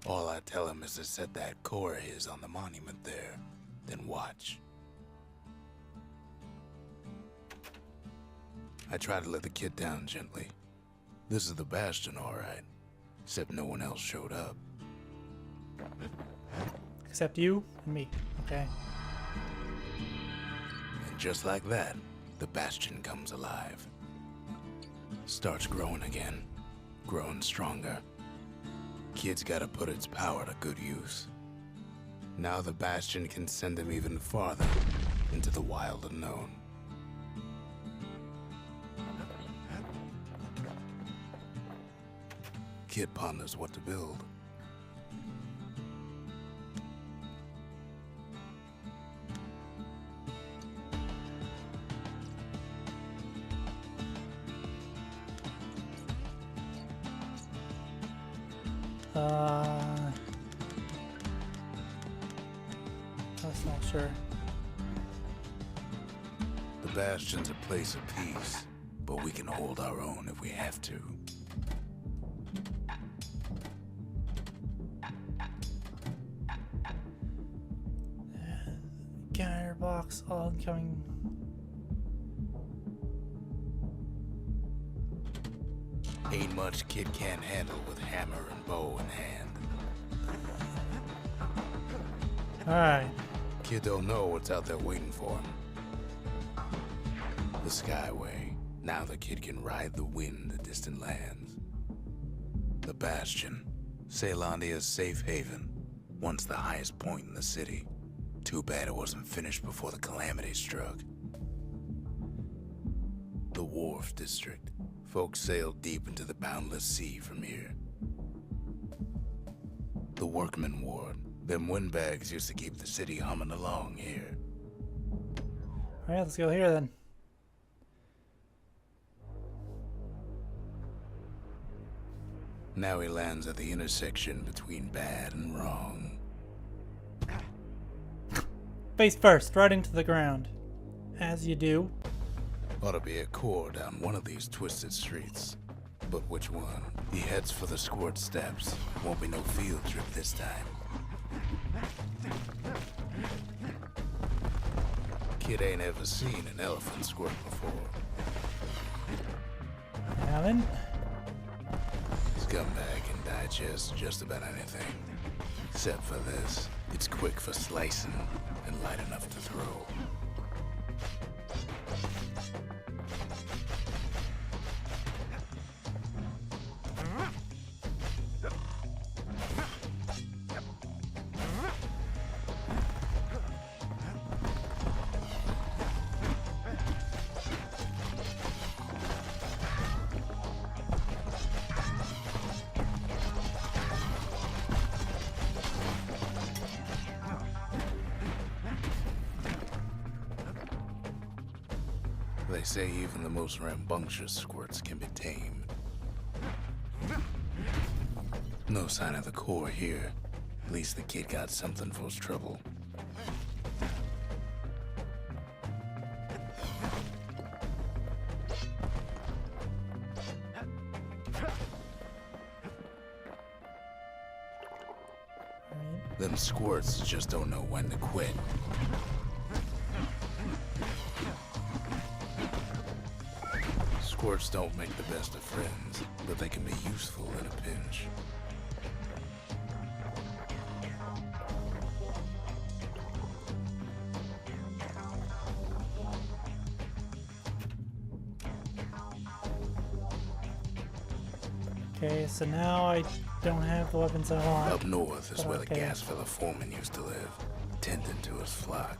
All I tell him is to set that core of his on the monument there, then watch. I try to let the kid down gently. This is the Bastion, all right. Except no one else showed up. Except you and me, okay? And just like that, the Bastion comes alive. Starts growing again, growing stronger. Kid's gotta put its power to good use. Now the Bastion can send him even farther into the wild unknown. Kid ponders what to build. That's not sure. The Bastion's a place of peace, but we can hold our own if we have to. Counter box, all incoming. Ain't much kid can't handle with hammer and bow in hand. Alright. Kid don't know what's out there waiting for him. The Skyway. Now the kid can ride the wind to distant lands. The Bastion. Caelandia's safe haven. Once the highest point in the city. Too bad it wasn't finished before the calamity struck. The Wharf District. Folks sail deep into the boundless sea from here. The Workman Ward. Them windbags used to keep the city humming along here. Alright, let's go here then. Now he lands at the intersection between bad and wrong. Face first, right into the ground. As you do. Ought to be a core down one of these twisted streets. But which one? He heads for the squirt steps. Won't be no field trip this time. Kid ain't ever seen an elephant squirt before. Alan? Scumbag can digest just about anything. Except for this. It's quick for slicing and light enough to throw. They say even the most rambunctious squirts can be tamed. No sign of the core here. At least the kid got something for his trouble. Them squirts just don't know when to quit. Squirts don't make the best of friends, but they can be useful in a pinch. Okay, so now I don't have the weapons I want. Up north is where the Okay. gas fella foreman used to live, tending to his flock.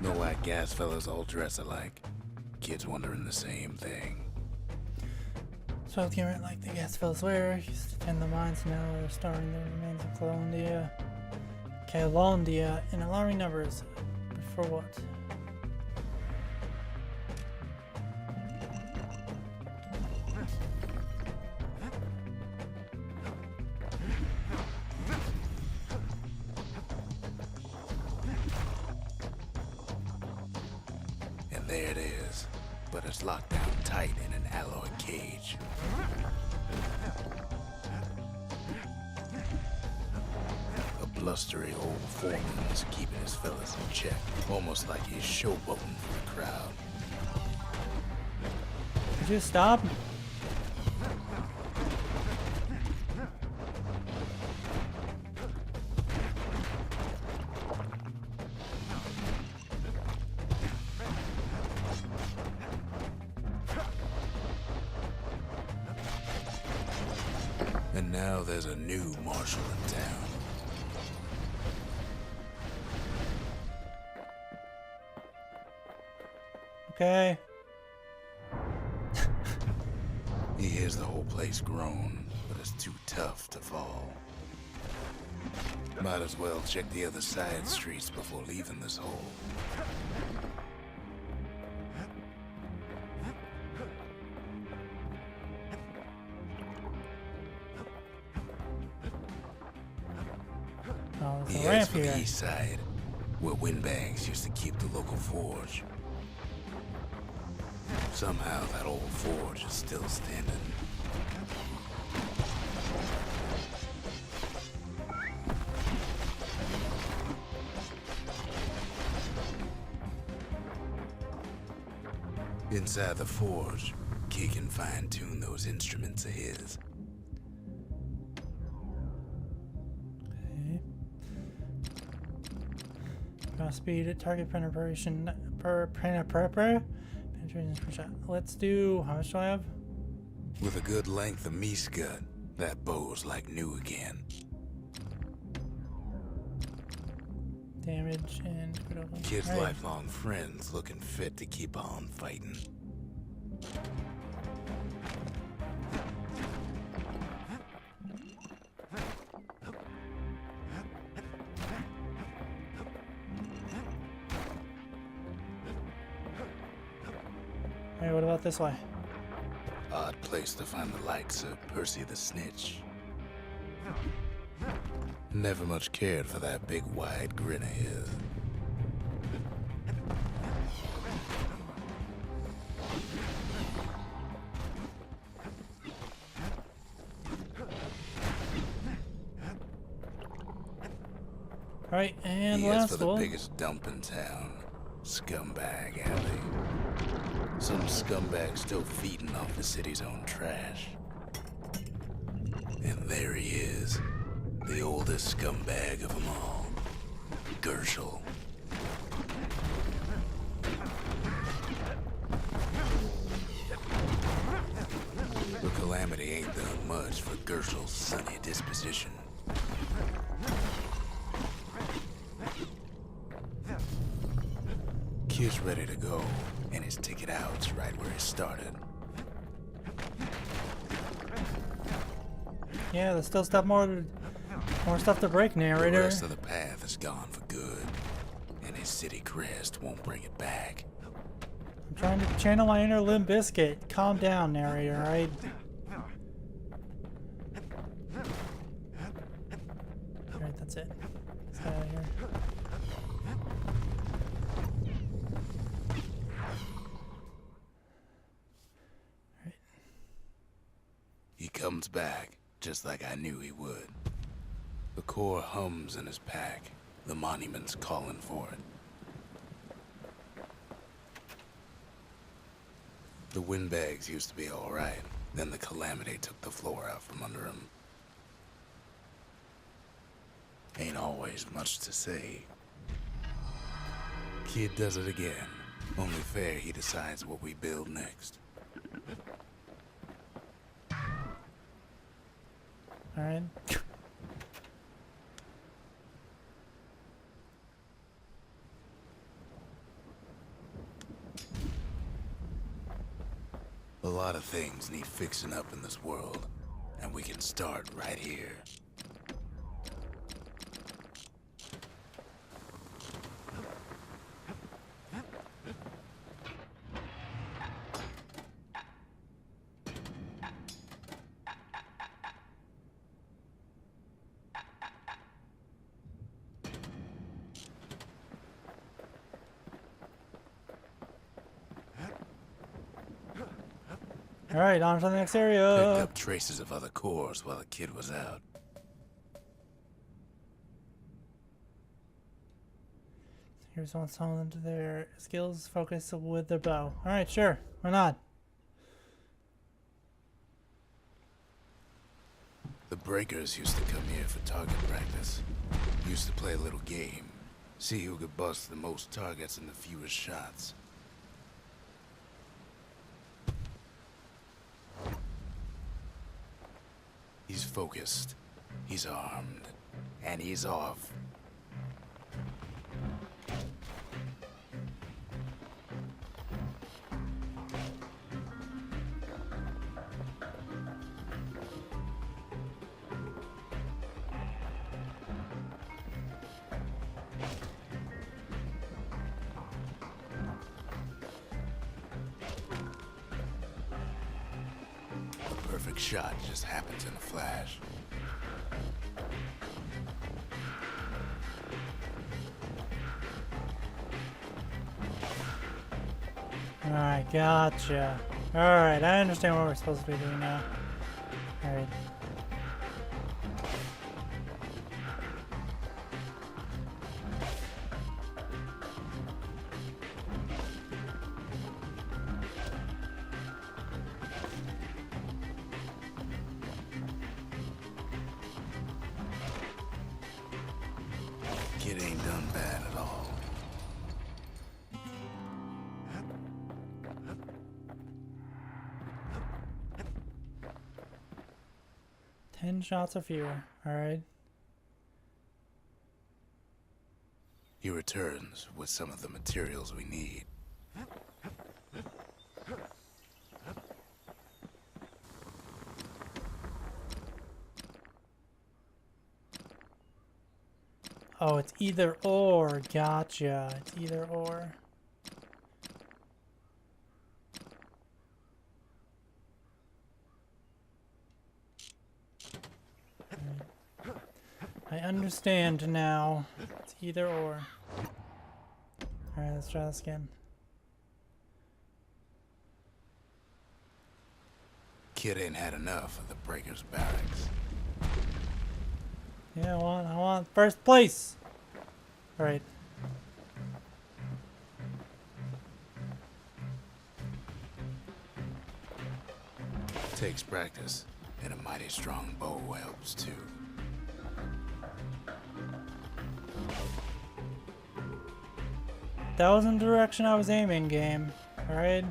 No white gas fellas all dress alike. Kids wondering the same thing. So I came like the gas fellas were, used to tend the mines, now they're storing the remains of Caelandia in alarming numbers. For what? There it is, but it's locked down tight in an alloy cage. A blustery old foreman is keeping his fellas in check, almost like he's showboating for the crowd. Could you stop? And now there's a new marshal in town. Okay. He hears the whole place groan, but it's too tough to fall. Might as well check the other side streets before leaving this hole. Oh, there's He a heads ramp for the here. east side, where windbags used to keep the local forge. Somehow that old forge is still standing. Inside the forge, Key can fine-tune those instruments of his. Okay. Cross speed at target penetration penetration per shot. Let's do, how much do I have? With a good length of meat gut, that bow's like new again. Damage and critical. Kid's Alright. lifelong friends looking fit to keep on fighting. Alright, what about this way? Odd place to find the likes of Percy the Snitch. Never much cared for that big wide grin of his. Alright, and He heads last for the one. biggest dump in town, Scumbag Alley. Some scumbag still feeding off the city's own trash. And there he is, the oldest scumbag of them all, Gershel. The calamity ain't done much for Gershel's sunny disposition. Kid's ready to go, and his ticket out's right where it started. Yeah, there's still stuff more stuff to break, The narrator. rest of the path is gone for good, and his city crest won't bring it back. I'm trying to channel my inner Limp Bizkit. Calm down, narrator, alright? Alright, that's it. Let's get out of here. Alright. He comes back, just like I knew he would. The core hums in his pack, the monument's calling for it. The windbags used to be alright, then the calamity took the floor out from under him. Ain't always much to say. Kid does it again. Only fair he decides what we build next. Alright. A lot of things need fixing up in this world, and we can start right here. Alright, on to the next Picked area. up traces of other cores while the kid was out. Here's one telling them to their skills focus with their bow. Alright, sure. Why not? The breakers used to come here for target practice. Used to play a little game. See who could bust the most targets and the fewest shots. He's focused. He's armed. And he's off. Perfect shot just happens in a flash. Alright, gotcha. Alright, I understand what we're supposed to be doing now. Alright. Kid ain't done bad at all. Ten shots or fewer. Alright. He returns with some of the materials we need. Oh, it's either or. Gotcha. It's either or. I understand now. It's either or. Alright, let's try this again. Kid ain't had enough of the breakers' barracks. Yeah, I want first place! Alright. Takes practice, and a mighty strong bow helps too. That wasn't the direction I was aiming, game. Alright?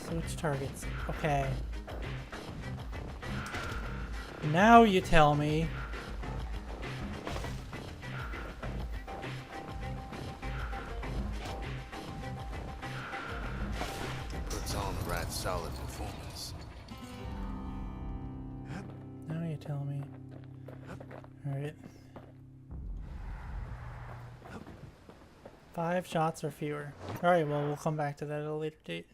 Switch targets. Okay. Now you tell me. Puts on the right solid performance. Now you tell me. Alright. 5 shots or fewer. Alright, well, we'll come back to that at a later date.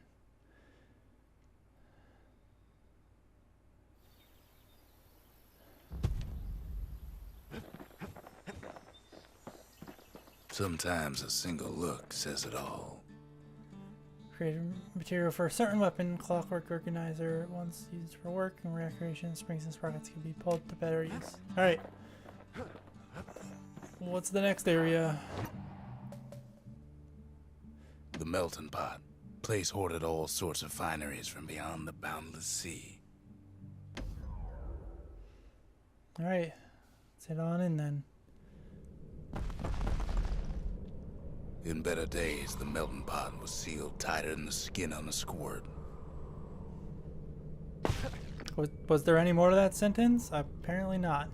Sometimes a single look says it all. Create material for a certain weapon, clockwork organizer, once used for work and recreation, springs and sprockets can be pulled to better use. Alright. What's the next area? The melting pot. Place hoarded all sorts of fineries from beyond the boundless sea. Alright. Let's head on in then. In better days, the melting pot was sealed tighter than the skin on a squirt. Was there any more to that sentence? Apparently not.